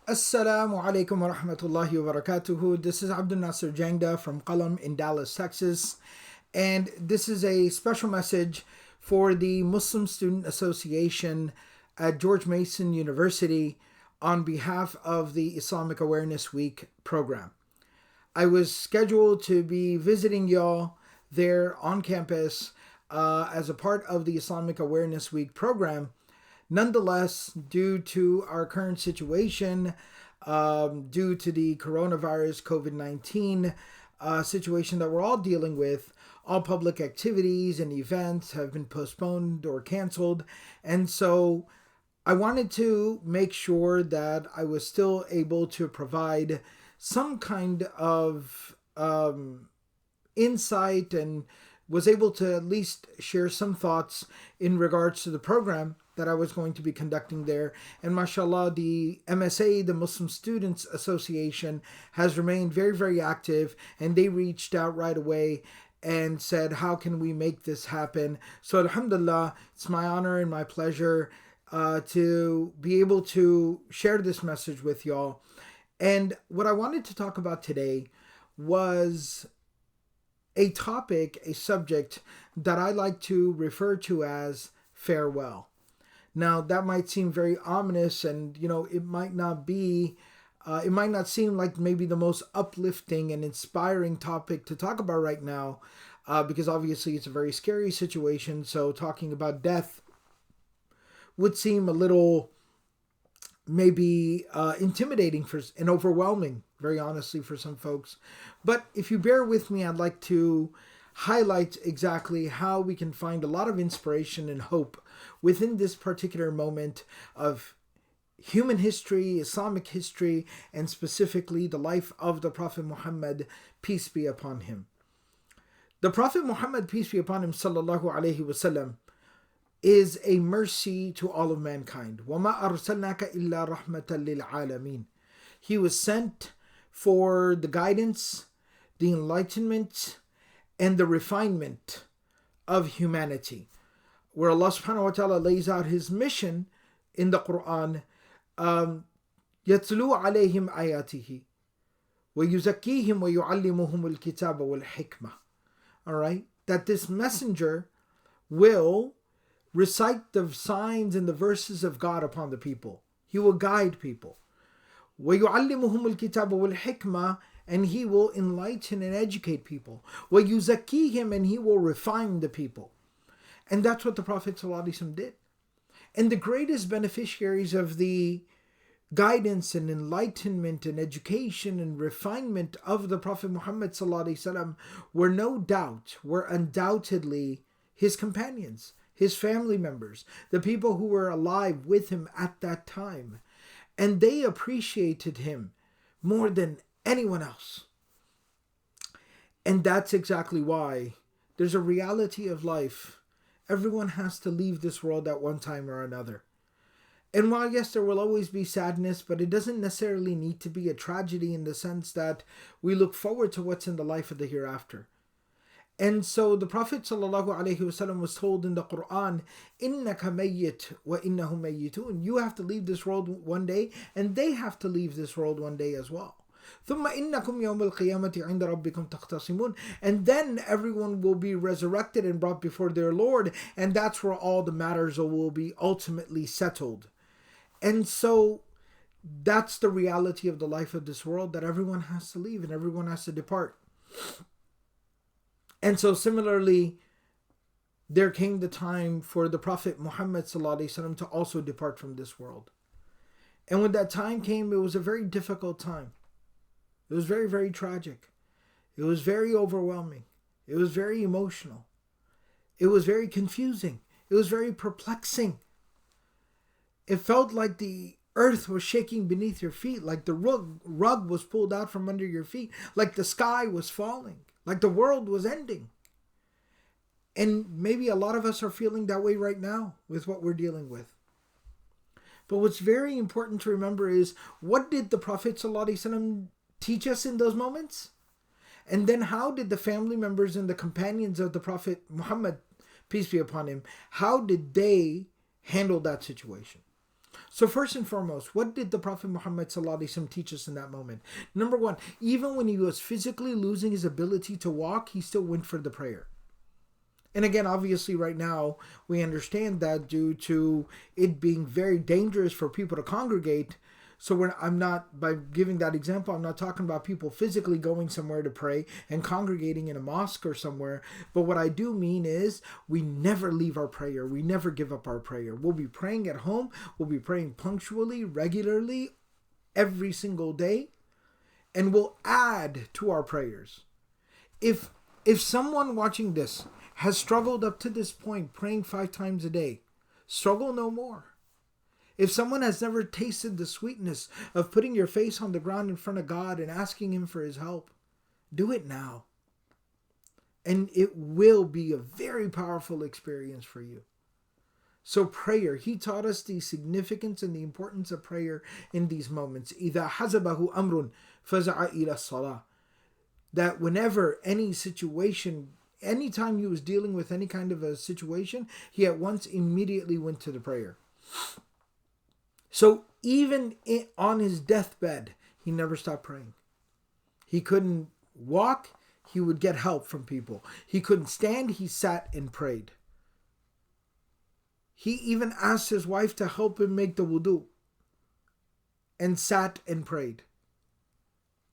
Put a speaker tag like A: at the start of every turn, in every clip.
A: Assalamu alaikum wa rahmatullahi wa barakatuhu. This is Abdul Nasir Jangda from Qalam in Dallas, Texas. And this is a special message for the Muslim Student Association at George Mason University on behalf of the Islamic Awareness Week program. I was scheduled to be visiting y'all there on campus as a part of the Islamic Awareness Week program. Nonetheless, due to our current situation, due to the coronavirus COVID-19 situation that we're all dealing with, all public activities and events have been postponed or canceled. And so I wanted to make sure that I was still able to provide some kind of insight and was able to at least share some thoughts in regards to the program that I was going to be conducting there. And mashallah, the MSA, the Muslim Students Association, has remained very, very active, and they reached out right away and said, how can we make this happen? So alhamdulillah, it's my honor and my pleasure to be able to share this message with y'all. And what I wanted to talk about today was a topic, a subject that I like to refer to as farewell. Now, that might seem very ominous, and it might not be, it might not seem like maybe the most uplifting and inspiring topic to talk about right now, because obviously it's a very scary situation. So talking about death would seem a little maybe intimidating and overwhelming, very honestly, for some folks. But if you bear with me, I'd like to highlight exactly how we can find a lot of inspiration and hope within this particular moment of human history, Islamic history, and specifically the life of the Prophet Muhammad, peace be upon him. The Prophet Muhammad, peace be upon him, sallallahu alaihi wasallam, is a mercy to all of mankind. وَمَا أَرْسَلْنَاكَ إِلَّا رَحْمَةً لِلْعَالَمِينَ. He was sent for the guidance, the enlightenment, and the refinement of humanity. Where Allah SWT lays out His mission in the Quran, يَتْلُو عَلَيْهِمْ آيَاتِهِ وَيُزَكِّيهِمْ وَيُعَلِّمُهُمُ الْكِتَابَ وَالْحِكْمَةِ. Alright? That this messenger will recite the signs and the verses of God upon the people. He will guide people. وَيُعَلِّمُهُمُ الْكِتَابَ وَالْحِكْمَةِ. And He will enlighten and educate people. وَيُزَكِّيهِمْ. And He will refine the people. And that's what the Prophet ﷺ did. And the greatest beneficiaries of the guidance and enlightenment and education and refinement of the Prophet Muhammad ﷺ were undoubtedly His companions, His family members, the people who were alive with Him at that time. And they appreciated Him more than anyone else. And that's exactly why there's a reality of life. Everyone has to leave this world at one time or another. And while, yes, there will always be sadness, but it doesn't necessarily need to be a tragedy in the sense that we look forward to what's in the life of the hereafter. And so the Prophet ﷺ was told in the Quran, إِنَّكَ مَيِّتٌ وَإِنَّهُمْ مَيِّتُونَ. You have to leave this world one day, and they have to leave this world one day as well. ثُمَّ إِنَّكُمْ يَوْمَ الْقِيَامَةِ عِنْدَ رَبِّكُمْ تَخْتَصِمُونَ. And then everyone will be resurrected and brought before their Lord, and that's where all the matters will be ultimately settled. And so that's the reality of the life of this world, that everyone has to leave and everyone has to depart. And so similarly, there came the time for the Prophet Muhammad ﷺ to also depart from this world. And when that time came, it was a very difficult time. It was very, very tragic. It was very overwhelming. It was very emotional. It was very confusing. It was very perplexing. It felt like the earth was shaking beneath your feet, like the rug was pulled out from under your feet, like the sky was falling, like the world was ending. And maybe a lot of us are feeling that way right now with what we're dealing with. But what's very important to remember is, what did the Prophet ﷺ teach us in those moments? And then how did the family members and the companions of the Prophet Muhammad, peace be upon him, how did they handle that situation? So first and foremost, what did the Prophet Muhammad ﷺ teach us in that moment? Number one, even when he was physically losing his ability to walk, he still went for the prayer. And again, obviously right now, we understand that due to it being very dangerous for people to congregate. So I'm not, by giving that example, I'm not talking about people physically going somewhere to pray and congregating in a mosque or somewhere. But what I do mean is we never leave our prayer. We never give up our prayer. We'll be praying at home. We'll be praying punctually, regularly, every single day. And we'll add to our prayers. If someone watching this has struggled up to this point praying 5 times a day, struggle no more. If someone has never tasted the sweetness of putting your face on the ground in front of God and asking Him for His help, do it now. And it will be a very powerful experience for you. So prayer, He taught us the significance and the importance of prayer in these moments. إِذَا حَزَبَهُ أَمْرٌ فَزَعَ إِلَى الصَّلَاةِ. That whenever any situation, anytime he was dealing with any kind of a situation, he at once immediately went to the prayer. So even on his deathbed, he never stopped praying. He couldn't walk, he would get help from people. He couldn't stand, he sat and prayed. He even asked his wife to help him make the wudu and sat and prayed.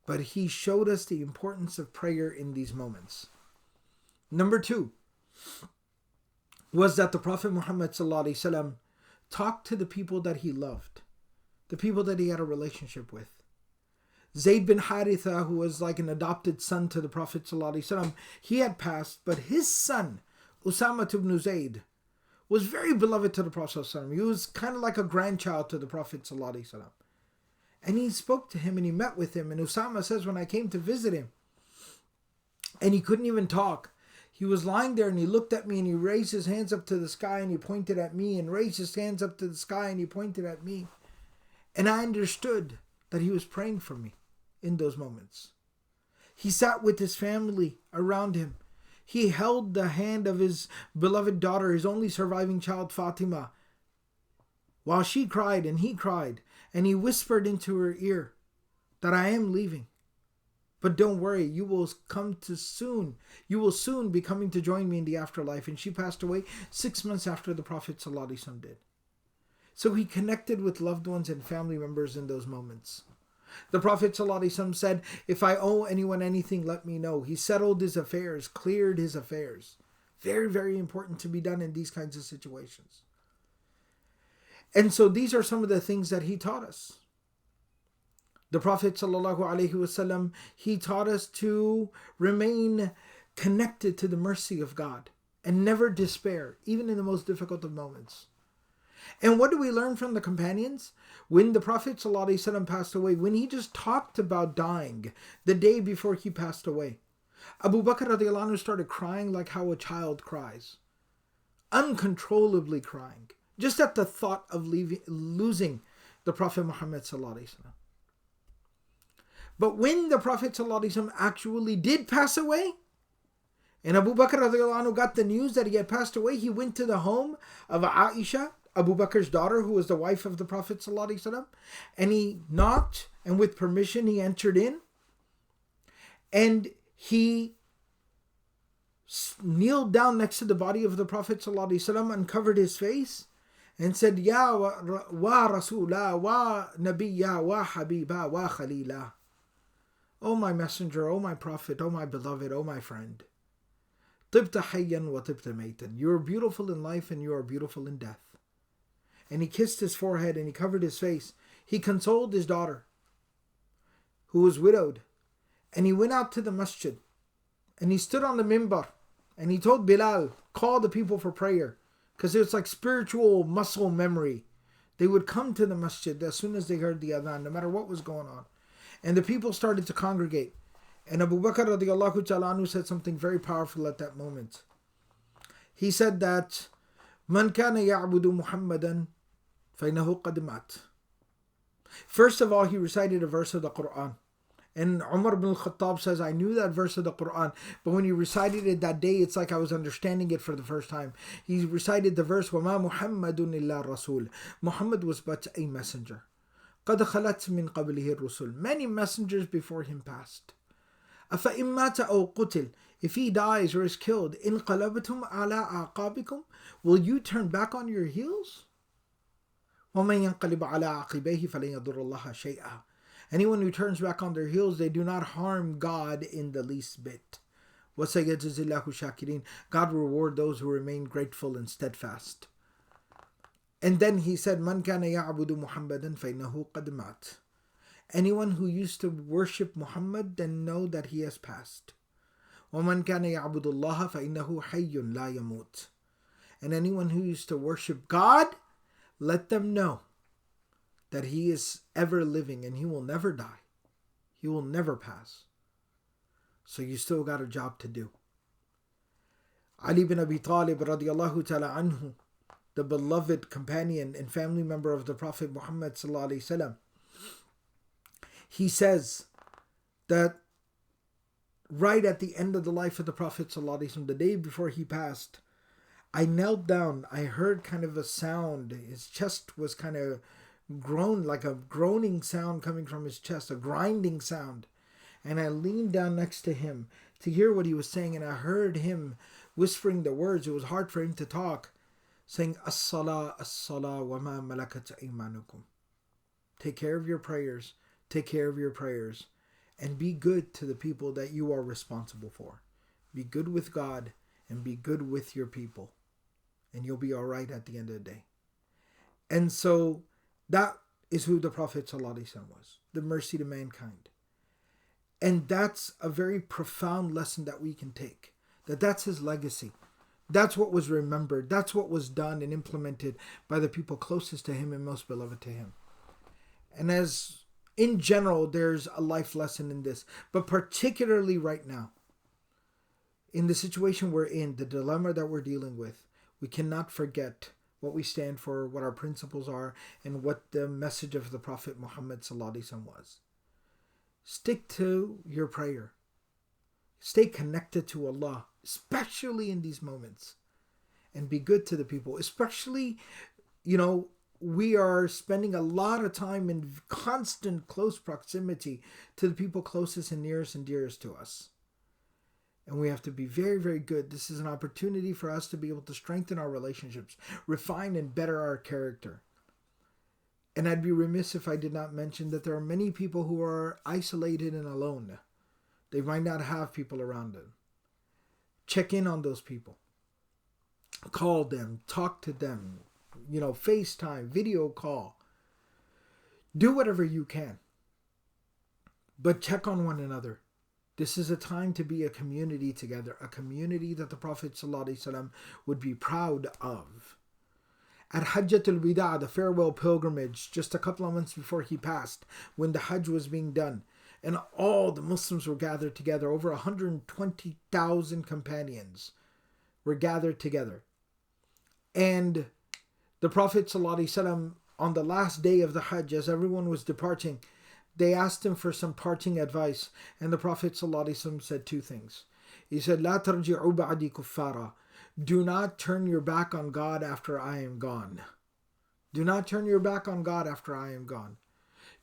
A: But he showed us the importance of prayer in these moments. Number 2 was that the Prophet Muhammad ﷺ talked to the people that he loved, the people that he had a relationship with. Zayd bin Haritha, who was like an adopted son to the Prophet ﷺ, he had passed, but his son, Usama ibn Zayd, was very beloved to the Prophet ﷺ. He was kind of like a grandchild to the Prophet ﷺ. And he spoke to him and he met with him. And Usama says, when I came to visit him, and he couldn't even talk, he was lying there and he looked at me and he raised his hands up to the sky and he pointed at me and raised his hands up to the sky and he pointed at me. And I understood that he was praying for me in those moments. He sat with his family around him. He held the hand of his beloved daughter, his only surviving child, Fatima, while she cried and he cried. And he whispered into her ear that I am leaving. But don't worry, you will soon be coming to join me in the afterlife. And she passed away 6 months after the Prophet ﷺ did. So he connected with loved ones and family members in those moments. The Prophet ﷺ said, if I owe anyone anything, let me know. He settled his affairs, cleared his affairs. Very, very important to be done in these kinds of situations. And so these are some of the things that he taught us. The Prophet ﷺ, he taught us to remain connected to the mercy of God and never despair, even in the most difficult of moments. And what do we learn from the companions? When the Prophet ﷺ passed away, when he just talked about dying the day before he passed away, Abu Bakr radiallahu anhu started crying like how a child cries, uncontrollably crying, just at the thought of losing the Prophet Muhammad ﷺ. But when the Prophet ﷺ actually did pass away, and Abu Bakr radiallahu anhu got the news that he had passed away, he went to the home of Aisha, Abu Bakr's daughter, who was the wife of the Prophet ﷺ, and he knocked, and with permission he entered in, and he kneeled down next to the body of the Prophet ﷺ, uncovered his face, and said, Ya wa Rasulah, wa Nabiyya, wa Habiba, wa Khalila. O my messenger, O my prophet, O my beloved, O my friend. Tibta hayyan wa tibta maytan. You are beautiful in life and you are beautiful in death. And he kissed his forehead and he covered his face. He consoled his daughter, who was widowed. And he went out to the masjid. And he stood on the minbar. And he told Bilal, call the people for prayer. Because it was like spiritual muscle memory. They would come to the masjid as soon as they heard the adhan, no matter what was going on. And the people started to congregate. And Abu Bakr radiallahu ta'ala anhu said something very powerful at that moment. He said that, Man kana ya'budu Muhammadan, فَإِنَّهُ قَدْ مَاتَ. First of all, he recited a verse of the Quran. And Umar ibn al-Khattab says, I knew that verse of the Quran, but when he recited it that day, it's like I was understanding it for the first time. He recited the verse, وَمَا مُحَمَّدٌ إِلَّا رَسُولٌ. Muhammad was but a messenger. قَدْ خَلَتْ مِنْ قَبْلِهِ الرُّسُلُ. Many messengers before him passed. أَفَإِن مَّاتَ أَوْ قُتِلَ. If he dies or is killed, إِنْ قَلَبْتُمْ عَلَىٰ أَعْقَابِكُمْ. Will you turn back on your heels? وَمَنْ يَنْقَلِبْ عَلَىٰ عَقِبَيْهِ فَلَنْ يَضُرَّ اللَّهَ شَيْئًا. Anyone who turns back on their heels, they do not harm God in the least bit. وَسَيَجْزِي اللَّهُ الشَّاكِرِينَ. God will reward those who remain grateful and steadfast. And then he said, مَنْ كَانَ يَعْبُدُ مُحَمَّدًا فَإِنَّهُ قَدْ مَاتَ. Anyone who used to worship Muhammad, then know that he has passed. وَمَنْ كَانَ يَعْبُدُ اللَّهَ فَإِنَّهُ حَيٌّ لَا يَمُوتُ. And anyone who used to worship God, let them know that he is ever living and he will never die. He will never pass. So you still got a job to do. Ali bin Abi Talib radiallahu ta'ala anhu, the beloved companion and family member of the Prophet Muhammad sallallahu alaihi wasallam, he says that right at the end of the life of the Prophet sallallahu alaihi wasallam, the day before he passed, I knelt down. I heard kind of a sound. His chest was kind of groaned, like a groaning sound coming from his chest, a grinding sound. And I leaned down next to him to hear what he was saying, and I heard him whispering the words. It was hard for him to talk, saying, As-salah, as-salah, wa ma malakat aymanukum. Take care of your prayers, take care of your prayers, and be good to the people that you are responsible for. Be good with God and be good with your people, and you'll be all right at the end of the day. And so that is who the Prophet ﷺ was, the mercy to mankind. And that's a very profound lesson that we can take, that's his legacy. That's what was remembered. That's what was done and implemented by the people closest to him and most beloved to him. And as in general, there's a life lesson in this, but particularly right now, in the situation we're in, the dilemma that we're dealing with, we cannot forget what we stand for, what our principles are, and what the message of the Prophet Muhammad ﷺ was. Stick to your prayer. Stay connected to Allah, especially in these moments. And be good to the people. Especially, we are spending a lot of time in constant close proximity to the people closest and nearest and dearest to us. And we have to be very, very good. This is an opportunity for us to be able to strengthen our relationships, refine and better our character. And I'd be remiss if I did not mention that there are many people who are isolated and alone. They might not have people around them. Check in on those people. Call them, talk to them, FaceTime, video call. Do whatever you can. But check on one another. This is a time to be a community together, a community that the Prophet ﷺ would be proud of. At Hajjatul Wida, the farewell pilgrimage, just a couple of months before he passed, when the Hajj was being done, and all the Muslims were gathered together, over 120,000 companions were gathered together. And the Prophet ﷺ, on the last day of the Hajj, as everyone was departing, they asked him for some parting advice, and the Prophet ﷺ said two things. He said, "La tarji'u ba'di kuffara." Do not turn your back on God after I am gone. Do not turn your back on God after I am gone.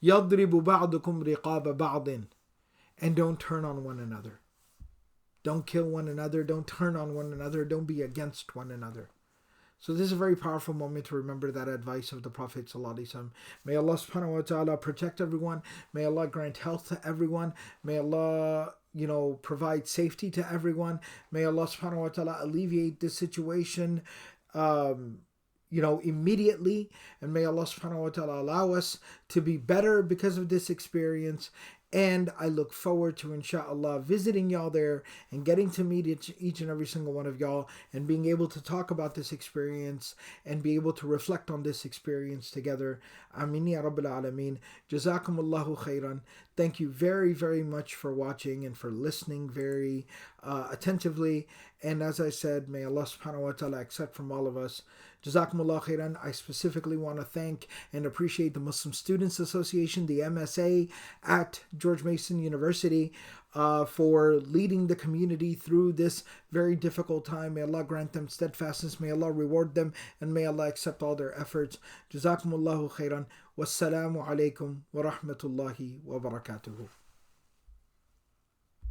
A: يَضْرِبُ بَعْضُكُمْ رِقَابَ بَعْضٍ. And don't turn on one another. Don't kill one another. Don't turn on one another. Don't be against one another. So this is a very powerful moment to remember that advice of the Prophet ﷺ. May Allah subhanahu wa ta'ala protect everyone. May Allah grant health to everyone. May Allah, provide safety to everyone. May Allah subhanahu wa ta'ala alleviate this situation, immediately. And may Allah subhanahu wa ta'ala allow us to be better because of this experience. And I look forward to, inshallah, visiting y'all there and getting to meet each and every single one of y'all and being able to talk about this experience and be able to reflect on this experience together. Amin ya Rabbil Alameen. Jazakumullahu khairan. Thank you very, very much for watching and for listening very attentively. And as I said, may Allah subhanahu wa ta'ala accept from all of us. Jazakumullah khairan. I specifically want to thank and appreciate the Muslim Students Association, the MSA, at George Mason University for leading the community through this very difficult time. May Allah grant them steadfastness. May Allah reward them, and may Allah accept all their efforts. Jazakumullahu khairan. Wassalamu alaikum wa rahmatullahi wa barakatuhu.